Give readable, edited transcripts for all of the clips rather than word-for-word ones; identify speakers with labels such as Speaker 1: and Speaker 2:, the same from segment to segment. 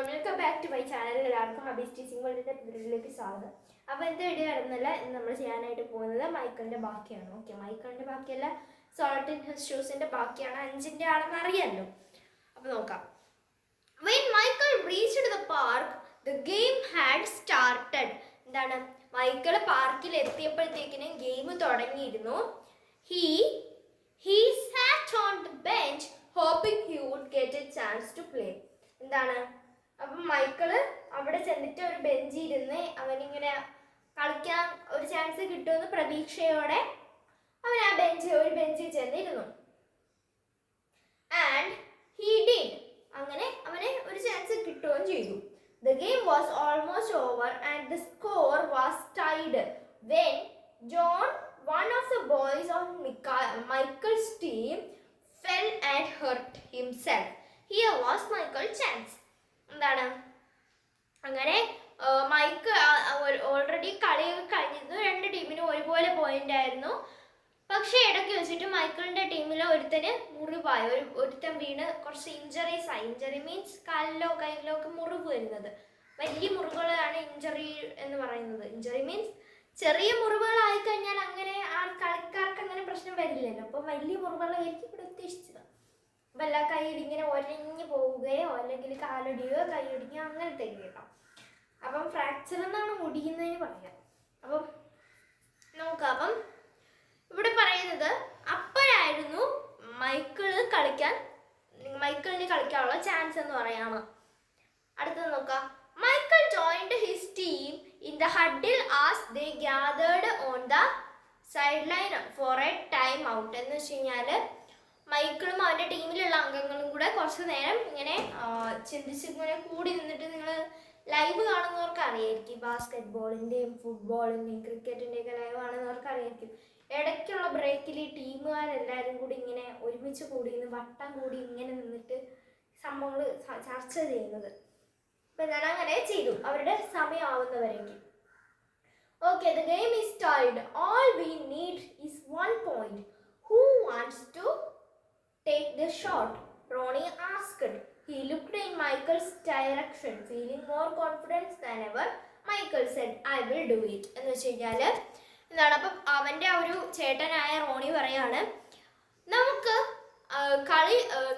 Speaker 1: Welcome back to my channel. എല്ലാവർക്കും Habees teaching വേൾഡിൻ്റെ വീഡിയോയിലേക്ക് സ്വാഗതം. അപ്പോൾ എന്ത് വീഡിയോ ആയിരുന്നില്ല ഇന്ന് നമ്മൾ ചെയ്യാനായിട്ട് പോകുന്നത് മൈക്കിളിൻ്റെ ബാക്കിയാണ്. ഓക്കെ, മൈക്കിളിൻ്റെ ബാക്കിയല്ല, സോൾട്ട് ഇൻ ഹിസ് ഷൂസിൻ്റെ ബാക്കിയാണ്. 5ൻ്റെ ആണെന്ന് അറിയാമല്ലോ. അപ്പോൾ നോക്കാം. When Michael reached the park, the game had started. എന്താണ്, മൈക്കിൾ പാർക്കിൽ എത്തിയപ്പോഴത്തേക്കിന് ഗെയിം തുടങ്ങിയിരുന്നു. He sat on the bench hoping he would get a chance to play. എന്താണ്, അപ്പം മൈക്കിള് അവിടെ ചെന്നിട്ട് ഒരു ബെഞ്ചിൽ ഇരുന്ന് അവനിങ്ങനെ കളിക്കാൻ ഒരു ചാൻസ് കിട്ടുമെന്ന് പ്രതീക്ഷയോടെ അവൻ ആ ബെഞ്ചിൽ ചെന്നിരുന്നു. And he did. അങ്ങനെ അവന് ഒരു ചാൻസ് കിട്ടുകയും ചെയ്തു. The game was almost over and the score was tied when John, one of the boys of Michael's team, fell and hurt himself. Here was Michael's chance. എന്താണ്, അങ്ങനെ mic already കളി കഴിഞ്ഞിരുന്നു. 2 ടീമിനും ഒരുപോലെ പോയിന്റ് ആയിരുന്നു. പക്ഷേ ഇടയ്ക്ക് വെച്ചിട്ട് മൈക്കിളിൻ്റെ ടീമിലെ ഒരുത്തന് മുറിവായി. ഒരുത്തൻ വീണ് കുറച്ച് ഇഞ്ചറീസ് ആയി. ഇഞ്ചറി മീൻസ് കാലിലോ കയ്യിലോ ഒക്കെ മുറിവ് വരുന്നത്. വലിയ മുറിവുകളാണ് ഇഞ്ചറി എന്ന് പറയുന്നത്. ഇഞ്ചറി മീൻസ് ചെറിയ മുറിവുകളായി കഴിഞ്ഞാൽ അങ്ങനെ ആ കളിക്കാർക്ക് അങ്ങനെ പ്രശ്നം വരില്ലല്ലോ. അപ്പം വലിയ മുറിവുകളായിരിക്കും ഇവിടെ ഉദ്ദേശിച്ചത്. അപ്പം എല്ലാ കൈയിടിങ്ങനെ ഒരഞ്ഞു പോവുകയോ അല്ലെങ്കിൽ കാലൊടിയോ കൈയൊടിക്കുകയോ അങ്ങനത്തെ കേട്ടോ. അപ്പം ഫ്രാക്ചർ എന്നാണ് മുടിയുന്നതിന് പറയാം. അപ്പം നോക്കാം. അപ്പം ഇവിടെ പറയുന്നത് അപ്പോഴായിരുന്നു മൈക്കിളിന് കളിക്കാനുള്ള ചാൻസ് എന്ന് പറയാണ്. അടുത്തത് നോക്കാം. Michael joined his team in the huddle as they gathered on the sideline for a time out. എന്ന് വെച്ച് കഴിഞ്ഞാൽ മൈക്കിളും അവൻ്റെ ടീമിലുള്ള അംഗങ്ങളും കൂടെ കുറച്ച് നേരം ഇങ്ങനെ ചിന്തിച്ചിങ്ങനെ കൂടി നിന്നിട്ട്, നിങ്ങൾ ലൈവ് കാണുന്നവർക്ക് അറിയായിരിക്കും, ബാസ്കറ്റ് ബോളിൻ്റെയും ഫുട്ബോളിൻ്റെയും ക്രിക്കറ്റിൻ്റെയൊക്കെ ലൈവ് കാണുന്നവർക്ക് അറിയായിരിക്കും. ഇടയ്ക്കുള്ള ബ്രേക്കിൽ ഈ ടീമുകാരെല്ലാവരും കൂടി ഇങ്ങനെ ഒരുമിച്ച് കൂടി വട്ടം കൂടി ഇങ്ങനെ നിന്നിട്ട് സംഭവങ്ങൾ ചർച്ച ചെയ്യുന്നത്. അപ്പം ഞാൻ അങ്ങനെ ചെയ്തു അവരുടെ സമയമാവുന്നവരെങ്കിൽ. Okay, the game is tied. All we need is 1 point. Who wants to take the shot? Ronnie asked. He looked in Michael's direction, feeling more confidence than ever. Michael said, I will do it. എന്ന് വെച്ച് കഴിഞ്ഞാൽ എന്താണ്, അപ്പം അവൻ്റെ ഒരു ചേട്ടനായ റോണി പറയാണ്,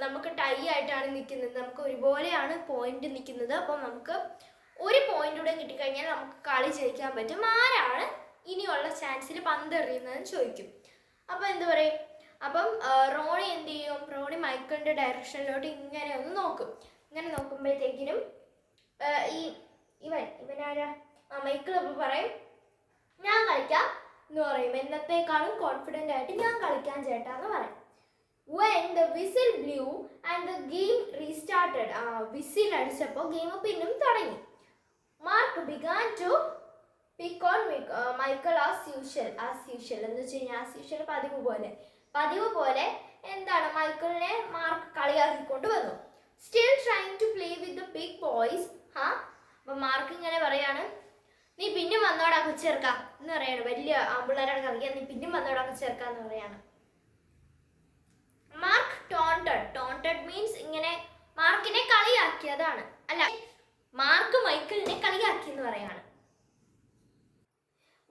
Speaker 1: നമുക്ക് tie ആയിട്ടാണ് നിൽക്കുന്നത്, നമുക്ക് ഒരുപോലെയാണ് പോയിന്റ് നിൽക്കുന്നത്. അപ്പം നമുക്ക് ഒരു പോയിന്റ് കൂടെ കിട്ടിക്കഴിഞ്ഞാൽ നമുക്ക് കളി ജയിക്കാൻ പറ്റും. ആരാണ് ഇനിയുള്ള ചാൻസിൽ പന്ത് എറിയുന്നതെന്ന് ചോദിക്കും. അപ്പം എന്ത് പറയും, അപ്പം റോണി എന്ത് ചെയ്യും, റോണി മൈക്കിളിൻ്റെ ഡയറക്ഷനിലോട്ട് ഇങ്ങനെ ഒന്ന് നോക്കും. ഇങ്ങനെ നോക്കുമ്പോഴത്തേക്കിനും ഇവനാരാ മൈക്കിൾ അപ്പം പറയും, ഞാൻ കളിക്കാം എന്ന് പറയും. എന്നത്തേക്കാളും കോൺഫിഡൻ്റ് ആയിട്ട് ഞാൻ കളിക്കാൻ ചേട്ടാന്ന് പറയും. When the whistle blew and the game restarted. Whistle അടിച്ചപ്പോൾ ഗെയിം പിന്നും തുടങ്ങി. Mark began to pick on Michael as usual. എന്ന് വെച്ച് കഴിഞ്ഞാൽ as usual പതിവ് പോലെ എന്താണ്, മൈക്കിളിനെ മാർക്ക് കളിയാക്കിക്കൊണ്ട് വന്നു. Still trying to play with the big boys. അപ്പം മാർക്ക് ഇങ്ങനെ പറയാണ്, നീ പിന്നും വന്നോടാ കൊച്ചേർക്ക എന്ന് പറയാണ്. വലിയ ആമ്പിള്ളേരാണ് കളിക്കാൻ, നീ പിന്നും വന്നോടാ കൊച്ചേർക്ക എന്ന് പറയാണ്. മാർക്ക് ടോണ്ടഡ് മീൻസ് ഇങ്ങനെ മാർക്കിനെ കളിയാക്കിയതാണ്, അല്ല മാർക്ക് മൈക്കിളിനെ കളിയാക്കി എന്ന് പറയാണ്.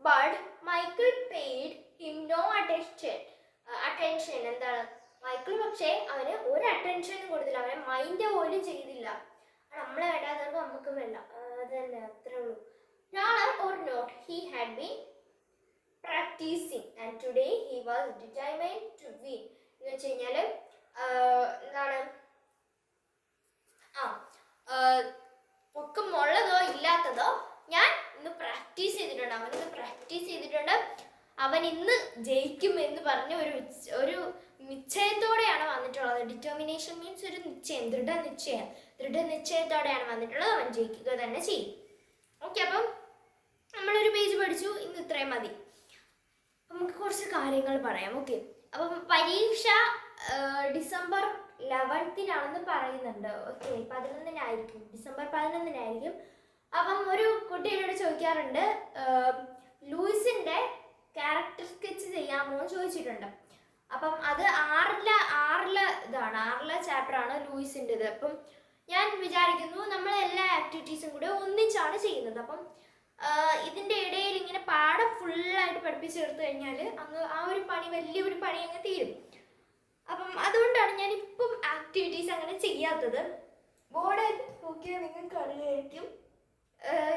Speaker 1: But Michael paid him no attention. എന്താണ്, മൈക്കിൾ പക്ഷേ അവന് ഒരു അറ്റൻഷനും കൊടുത്തില്ല, അവനെ മൈൻഡ് പോലും ചെയ്തില്ല. നമ്മളെ വേണ്ടാത്തവർക്ക് നമുക്ക് വേണ്ട, അതന്നെ, അത്രേ ഉള്ളൂ. Runner or not, he had been practicing and today he was determined to win. എന്ന് വെച്ച് കഴിഞ്ഞാൽ എന്താണ്, പൊക്കമുള്ളതോ ഇല്ലാത്തതോ ഞാൻ ഇന്ന് പ്രാക്ടീസ് ചെയ്തിട്ടുണ്ട്. അവൻ ഇന്ന് ജയിക്കും എന്ന് പറഞ്ഞ് ഒരു നിശ്ചയത്തോടെയാണ് വന്നിട്ടുള്ളത്. ഡിറ്റർമിനേഷൻ മീൻസ് ഒരു നിശ്ചയം, ദൃഢനിശ്ചയത്തോടെയാണ് വന്നിട്ടുള്ളത്. അവൻ ജയിക്കുക തന്നെ ചെയ്യും. ഓക്കെ, അപ്പം നമ്മളൊരു പേജ് പഠിച്ചു, ഇന്ന് ഇത്രയും മതി. നമുക്ക് കുറച്ച് കാര്യങ്ങൾ പറയാം. ഓക്കെ, അപ്പം പരീക്ഷ ഡിസംബർ 11 പറയുന്നുണ്ട്. ഓക്കെ, 11 ഡിസംബർ 11 അപ്പം ഒരു കുട്ടി എന്നോട് ചോദിക്കാറുണ്ട്, ലൂയിസിൻ്റെ ക്യാരക്ടർ സ്കെച്ച് ചെയ്യാമോ എന്ന് ചോദിച്ചിട്ടുണ്ട്. അപ്പം അത് ആറിലെ ചാപ്റ്ററാണ് ലൂയിസിൻ്റെത്. അപ്പം ഞാൻ വിചാരിക്കുന്നു നമ്മളെല്ലാ ആക്ടിവിറ്റീസും കൂടെ ഒന്നിച്ചാണ് ചെയ്യുന്നത്. അപ്പം ഇതിൻ്റെ ഇടയിൽ ഇങ്ങനെ പാഠം ഫുള്ളായിട്ട് പഠിപ്പിച്ച് ചേർത്ത് കഴിഞ്ഞാൽ അങ്ങ് ആ ഒരു പണി വലിയൊരു പണി അങ്ങ് തീരും. അപ്പം അതുകൊണ്ടാണ് ഞാനിപ്പം ആക്ടിവിറ്റീസ് അങ്ങനെ ചെയ്യാത്തത്. ബോർഡ് നോക്കിയാൽ നിങ്ങൾക്ക് അറിയായിരിക്കും,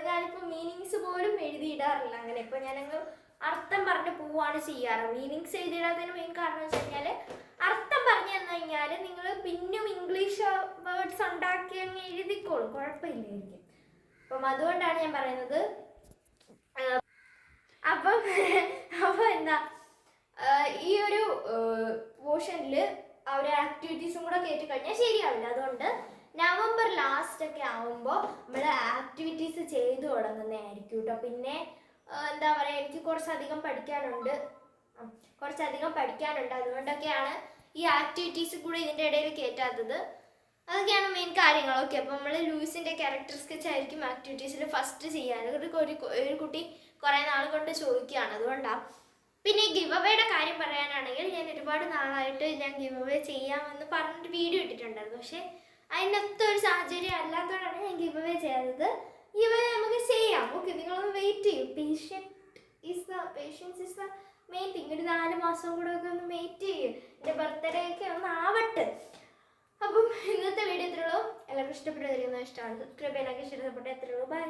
Speaker 1: ഞാനിപ്പോൾ മീനിങ്സ് പോലും എഴുതിയിടാറില്ല. അങ്ങനെ ഇപ്പോൾ ഞാനങ്ങ് അർത്ഥം പറഞ്ഞ് പോവാണ് ചെയ്യാറ്. മീനിങ്സ് എഴുതിയിടാത്തതിന് മെയിൻ കാരണം വെച്ച് കഴിഞ്ഞാൽ അർത്ഥം പറഞ്ഞു തന്നു കഴിഞ്ഞാൽ നിങ്ങൾ പിന്നും ഇംഗ്ലീഷ് വേർഡ്സ് ഉണ്ടാക്കി അങ്ങ് എഴുതിക്കോളും, കുഴപ്പമില്ലായിരിക്കും. അപ്പം അതുകൊണ്ടാണ് ഞാൻ പറയുന്നത്. അപ്പം എന്താ ഈ ഒരു പോർഷനിൽ ആ ഒരു ആക്ടിവിറ്റീസും കൂടെ കേട്ട് കഴിഞ്ഞാൽ ശരിയാവില്ല. അതുകൊണ്ട് നവംബർ ലാസ്റ്റ് ഒക്കെ ആവുമ്പോൾ നമ്മൾ ആക്ടിവിറ്റീസ് ചെയ്തു തുടങ്ങുന്നതായിരിക്കും കേട്ടോ. പിന്നെ എന്താ പറയുക, എനിക്ക് കുറച്ചധികം പഠിക്കാനുണ്ട്. അതുകൊണ്ടൊക്കെയാണ് ഈ ആക്ടിവിറ്റീസ് കൂടെ ഇതിൻ്റെ ഇടയിൽ കയറ്റാത്തത്. അതൊക്കെയാണ് മെയിൻ കാര്യങ്ങൾ. ഓക്കെ, അപ്പോൾ നമ്മൾ ലൂയിസിൻ്റെ ക്യാരക്ടർ സ്കെച്ച് ആയിരിക്കും ആക്ടിവിറ്റീസിൽ ഫസ്റ്റ് ചെയ്യാൻ. ഒരു കുട്ടി കുറേ നാൾ കൊണ്ട് ചോദിക്കുകയാണ്, അതുകൊണ്ടാണ്. പിന്നെ ഗിവ് അവേയുടെ കാര്യം പറയാനാണെങ്കിൽ ഞാൻ ഒരുപാട് നാളായിട്ട് ഞാൻ ഗിവ് അവേ ചെയ്യാമെന്ന് പറഞ്ഞിട്ട് വീഡിയോ ഇട്ടിട്ടുണ്ടായിരുന്നു. പക്ഷേ അതിനൊത്ത ഒരു സാഹചര്യം അല്ലാത്തതുകൊണ്ടാണ് ഞാൻ ഗിവ് അവേ ചെയ്യാത്തത്. ഗിവ് അവേ നമുക്ക് ചെയ്യാം. ഓക്കെ, നിങ്ങളൊന്ന് വെയിറ്റ് ചെയ്യും. Patience is the main thing. ഒരു 4 മാസം കൂടെ ഒക്കെ ഒന്ന് വെയിറ്റ് ചെയ്യും. എൻ്റെ ബർത്ത്ഡേ ഒക്കെ ഒന്ന് ആവട്ടെ. അപ്പം ഇന്നത്തെ വീഡിയോ എത്രയുള്ളൂ. എല്ലാവർക്കും ഇഷ്ടപ്പെട്ടു, ഇഷ്ടമാണ് സബ്സ്ക്രൈബ് ചെയ്യാനൊക്കെ ഇഷ്ടപ്പെട്ടു. എത്രയുള്ളൂ. ബൈ.